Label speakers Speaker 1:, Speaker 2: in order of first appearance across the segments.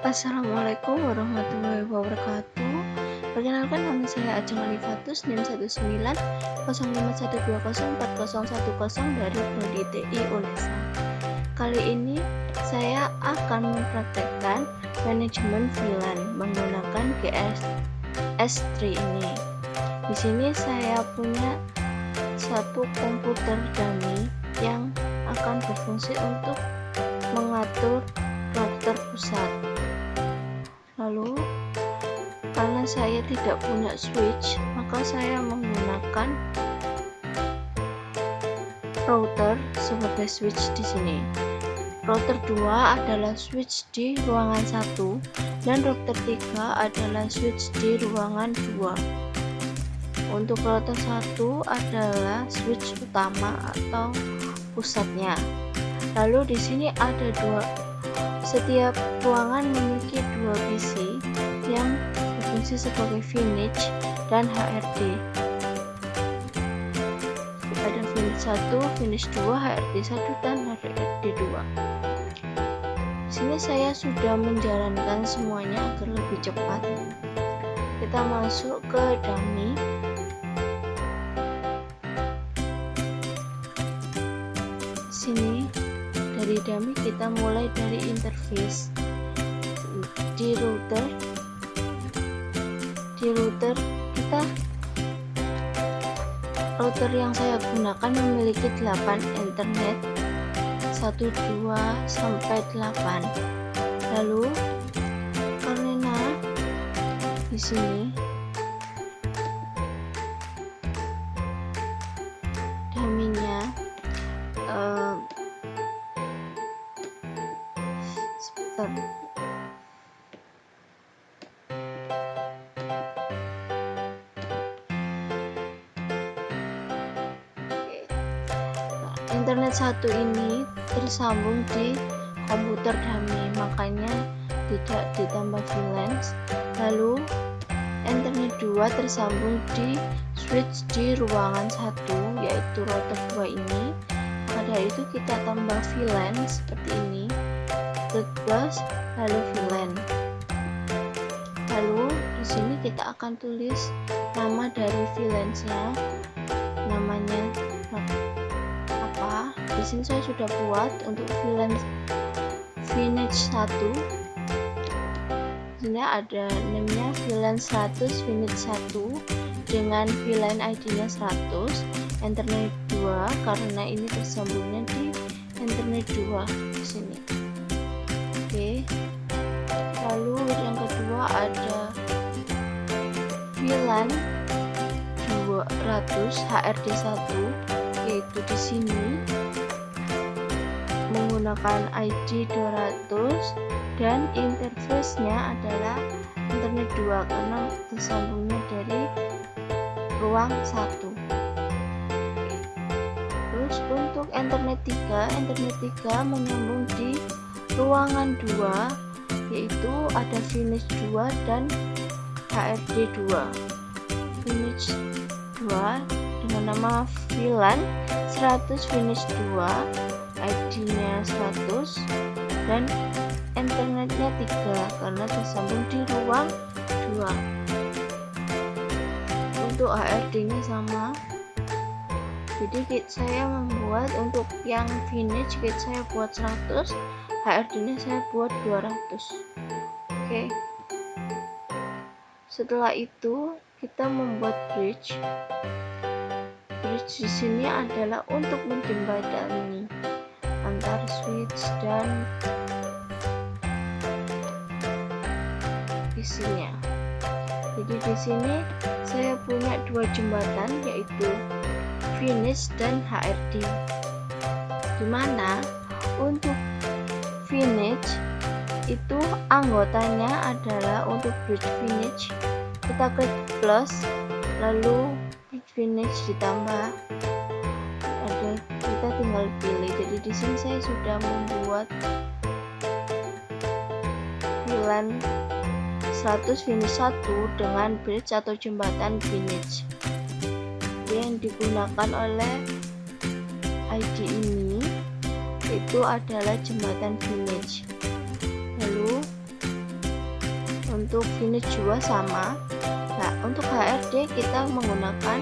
Speaker 1: Assalamualaikum warahmatullahi wabarakatuh. Perkenalkan, nama saya Ajeng Alifatus, NIM 190551204010 dari Prodi TI UNESA. Kali ini saya akan mempraktekkan manajemen VLAN menggunakan GS3 ini. Di sini saya punya satu komputer dummy yang akan berfungsi untuk mengatur router pusat. Lalu karena saya tidak punya switch, maka saya menggunakan router sebagai switch di sini. Router 2 adalah switch di ruangan 1 dan router 3 adalah switch di ruangan 2. Untuk router 1 adalah switch utama atau pusatnya. Lalu di sini ada setiap ruangan memiliki dua PC yang berfungsi sebagai VNIC dan HRD. Ada VNIC 1, VNIC 2, HRD 1 dan HRD 2. Di sini saya sudah menjalankan semuanya agar lebih cepat. Kita masuk ke dummy. Sini dari dummy kita mulai dari interface. Di router router yang saya gunakan memiliki 8 internet 1, 2 sampai 8. Lalu karena di sini dummy-nya internet 1 ini tersambung di komputer dummy, makanya tidak ditambah VLAN. Lalu internet 2 tersambung di switch di ruangan 1, yaitu router 2 ini. Pada itu kita tambah VLAN seperti ini, plus lalu VLAN. Lalu di sini kita akan tulis nama dari VLAN-nya, namanya apa. Di sini saya sudah buat untuk VLAN VNIC 1. Di sini ada namanya VLAN 100 VNIC 1 dengan VLAN ID-nya 100, internet 2 karena ini tersambungnya di internet 2 di sini. Oke. Lalu yang kedua ada VLAN 200 HRD 1, yaitu di sini menggunakan ID 200 dan interface-nya adalah internet 2 karena tersambungnya dari ruang 1. Terus untuk internet 3 menyambung di ruangan 2, yaitu ada VNIC 2 dan HRD 2. VNIC 2 dengan nama VLAN 100 VNIC 2, ID-nya 100 dan internetnya 3 karena tersambung di ruang 2. Untuk HRD-nya sama. Jadi saya membuat untuk yang VNIC saya buat 100, HRD-nya saya buat 200. Oke. Setelah itu kita membuat bridge. Bridge di sini adalah untuk menjembatani antar switch dan isinya. Jadi di sini saya punya dua jembatan, yaitu VNIC dan HRD. Dimana untuk VNIC itu anggotanya adalah untuk bridge VNIC kita klik plus, lalu bridge VNIC ditambah, ada kita tinggal pilih. Jadi di sini saya sudah membuat VLAN 100 VNIC 1 dengan bridge atau jembatan VNIC yang digunakan oleh ID ini, itu adalah jembatan VNIC. Lalu untuk finish juga sama. Nah, untuk HRD kita menggunakan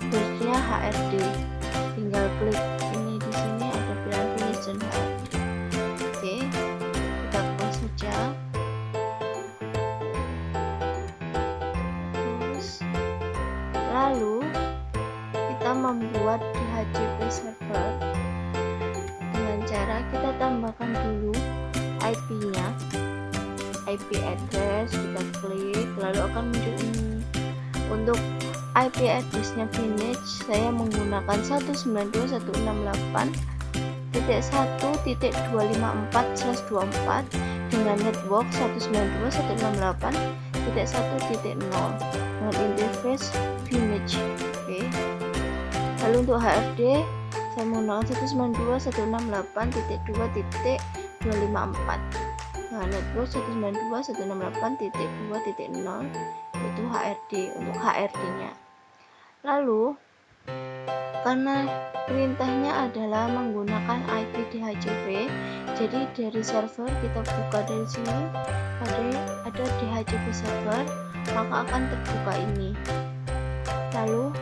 Speaker 1: bridge-nya HRD. Tinggal klik ini, di sini ada pilihan finish dan HRD. Oke, kita close saja. Terus, lalu kita membuat DHCP server dengan cara kita tambahkan dulu IP-nya, IP address, kita klik, lalu akan muncul ini. Untuk IP address-nya Vintage saya menggunakan 192.168.1.254/24 dengan network 192.168.1.0 dengan interface Vintage. Oke. Lalu untuk HRD saya menggunakan 192.168.2.254 nah, network 192.168.2.0 yaitu HRD untuk HRD nya. Lalu karena perintahnya adalah menggunakan IP DHCP, jadi dari server kita buka dari sini ada DHCP server, maka akan terbuka ini. Lalu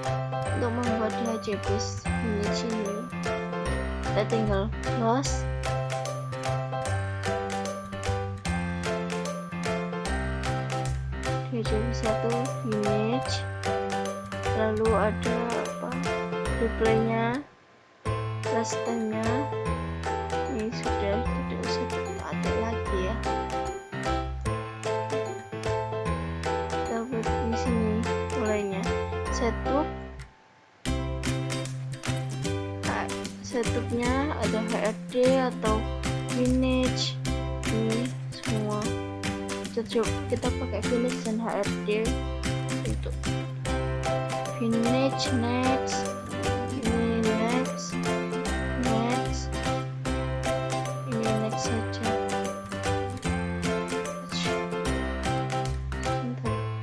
Speaker 1: untuk membuat DHCP di sini kita tinggal close. DHCP 1 Vintage, lalu ada replaynya, last time-nya ini sudah tidak usah kita add lagi ya. Kita buat di sini mulainya setupnya ada HRD atau Vintage, ini semua kita pakai Vintage dan HRD. Untuk Vintage next, ini next, ini next saja. Vintage,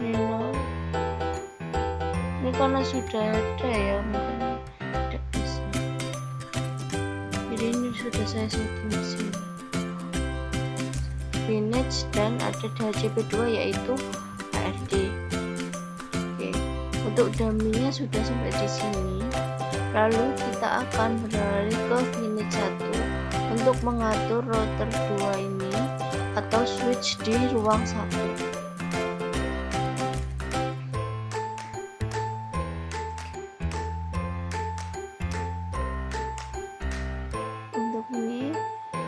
Speaker 1: ini no. Ini karena sudah ada ya, makanya tidak bisa. Jadi ini sudah saya setting di sini. Vintage dan ada DHCP 2 yaitu HRD. Oke, untuk dummy-nya sudah sampai di sini. Lalu kita akan beralih ke Vintage 1 untuk mengatur router 2 ini atau switch di ruang 1. Untuk ini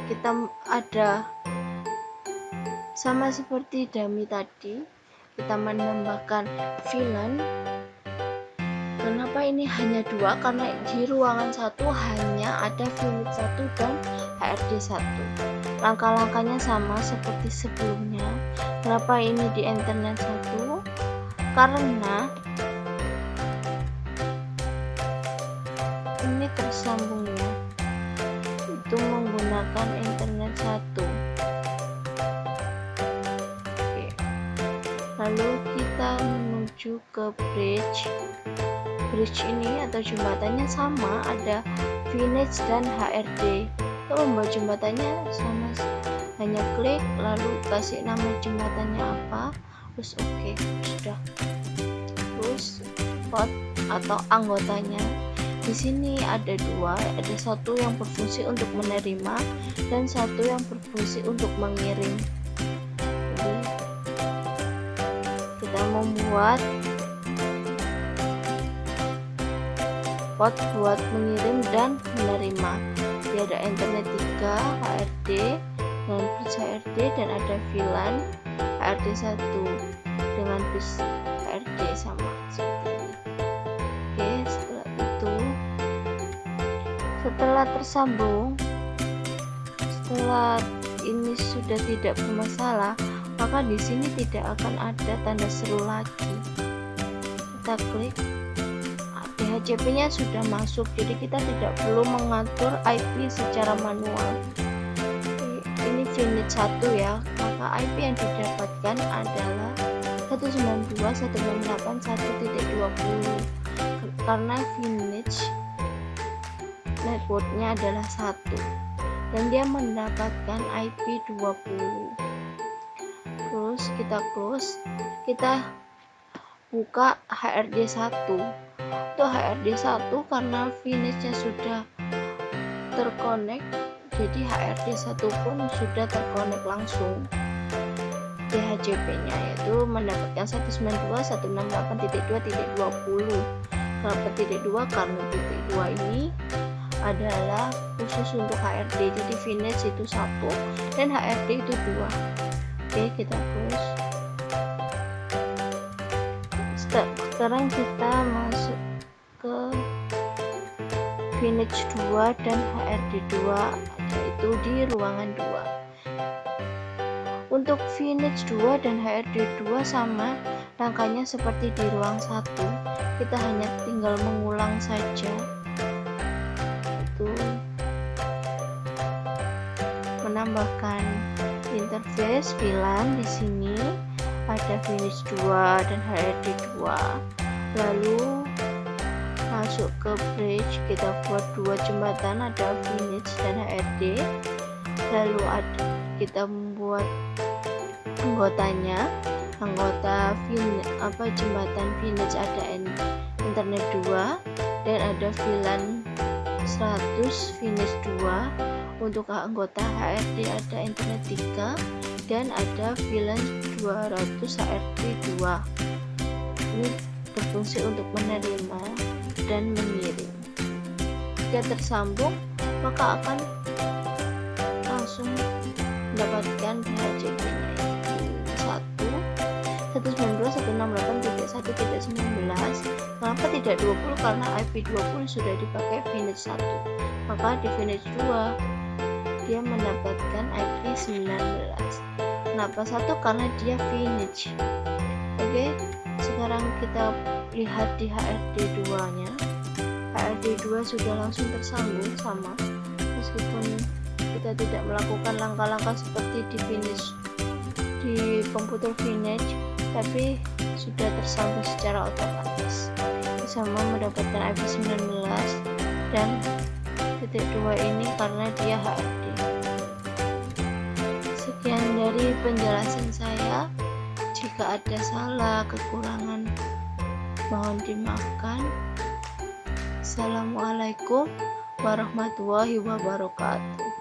Speaker 1: kita ada sama seperti dummy tadi, kita menambahkan VLAN. Kenapa ini hanya 2? Karena di ruangan 1 hanya ada Vintage 1 dan HRD 1. Langkah-langkahnya sama seperti sebelumnya. Kenapa ini di internet 1? Karena ini tersambungnya itu menggunakan internet 1. Lalu kita menuju ke bridge ini atau jembatannya sama, ada Vintage dan HRD. Untuk membuat jembatannya sama, hanya klik lalu kasih nama jembatannya apa, terus oke, sudah. Terus port atau anggotanya di sini ada 2, ada satu yang berfungsi untuk menerima dan satu yang berfungsi untuk mengirim. Jadi kita membuat port buat mengirim dan menerima. Dia ada internet 3 HRD dengan bridge HRD dan ada VLAN HRD 1 dengan bridge HRD sama seperti ini. Oke, setelah tersambung, setelah ini sudah tidak bermasalah, maka di sini tidak akan ada tanda seru lagi. Kita klik, DHCP-nya sudah masuk, jadi kita tidak perlu mengatur IP secara manual. Ini Vintage 1 ya, maka IP yang didapatkan adalah 192.168.1.20 karena Vintage networknya adalah 1 dan dia mendapatkan IP 20. Terus kita close, kita buka HRD 1. Untuk HRD 1 karena finishnya sudah terkonek, jadi HRD 1 pun sudah terkonek langsung DHCP-nya, yaitu mendapatkan 192.168.2.20. Kenapa titik 2? Karena titik 2 ini adalah khusus untuk HRD, jadi finish itu 1 dan HRD itu 2. Oke, kita close. Sekarang kita masuk ke finish 2 dan HRD 2, yaitu di ruangan 2. Untuk finish 2 dan HRD 2 sama rangkanya seperti di ruang 1, kita hanya tinggal mengulang saja, yaitu menambahkan interface VLAN. Di sini ada finish 2 dan HRD 2, lalu masuk ke bridge, kita buat 2 jembatan, ada finish dan HRD, lalu kita membuat anggotanya, jembatan finish ada internet 2 dan ada VLAN 100 finish 2. Untuk anggota HRD ada internet 3 dan ada VLAN 200 HRD 2. Ini berfungsi untuk menerima dan mengirim. Jika tersambung, maka akan langsung mendapatkan DHCP-nya, yaitu 192.168.1.19. Kenapa tidak 20? Karena IP 20 sudah dipakai finish 1, maka di finish 2 dia mendapatkan IP 19. Kenapa 1? Karena dia finish. Oke, sekarang kita lihat di HRD 2 nya. HRD 2 sudah langsung tersambung sama, meskipun kita tidak melakukan langkah-langkah seperti di finish di komputer finish, tapi sudah tersambung secara otomatis. Sama mendapatkan IP 19 dan titik 2 ini karena dia HRD. Sekian dari penjelasan saya. Jika ada salah, kekurangan, mohon dimaafkan. Assalamualaikum warahmatullahi wabarakatuh.